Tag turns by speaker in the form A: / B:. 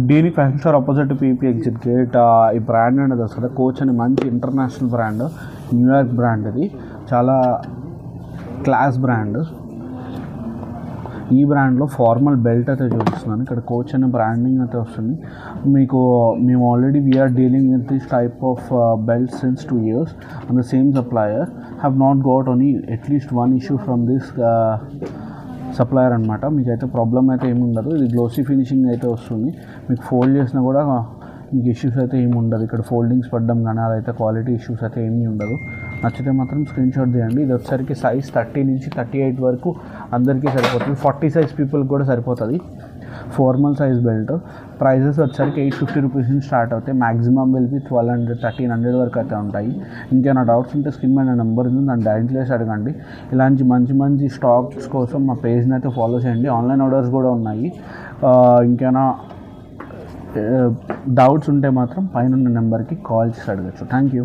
A: డీని fashion store opposite PP exit gate. ఈ brand అనేది వస్తుంది కోచ్ అని, మంచి ఇంటర్నేషనల్ బ్రాండ్, న్యూయార్క్ బ్రాండ్. ఇది చాలా క్లాస్ బ్రాండ్. ఈ బ్రాండ్లో ఫార్మల్ బెల్ట్ అయితే చూపిస్తున్నాను. ఇక్కడ కోచ్ అనే బ్రాండింగ్ అయితే వస్తుంది మీకు. మేము already we are dealing with this type of belt since 2 years and the same supplier have not got only at least 1 issue from this supplier అనమాట. మీకైతే ప్రాబ్లం అయితే ఏమి ఉండదు. ఇది గ్లోసీ ఫినిషింగ్ అయితే వస్తుంది. మీకు ఫోల్డ్ చేసినా కూడా మీకు ఇష్యూస్ అయితే ఏమి ఉండదు. ఇక్కడ ఫోల్డింగ్స్ పడడం కానీ అదైతే క్వాలిటీ ఇష్యూస్ అయితే ఏమీ ఉండదు. నచ్చితే మాత్రం స్క్రీన్ షాట్ చేయండి. ఇది వచ్చేసరికి సైజ్ 30 నుంచి 38 వరకు అందరికీ సరిపోతుంది. 40 సైజ్ పీపుల్కి కూడా సరిపోతుంది. Formal size belt. ప్రైజెస్ వచ్చేసరికి 850 రూపీస్ నుంచి స్టార్ట్ అవుతాయి. మ్యాక్సిమం వెళ్ళి 1200 1300 వరకు అయితే ఉంటాయి. ఇంకేమైనా డౌట్స్ ఉంటే స్క్రీన్ మీద నెంబర్ ఉంది, దాన్ని డైరెక్ట్ చేసి అడగండి. ఇలాంటి మంచి మంచి స్టాక్స్ కోసం మా పేజ్ని అయితే ఫాలో చేయండి. ఆన్లైన్ ఆర్డర్స్ కూడా ఉన్నాయి. ఇంకేమైనా డౌట్స్ ఉంటే మాత్రం పైన ఉన్న నెంబర్కి కాల్ చేసి అడగచ్చు. Thank you.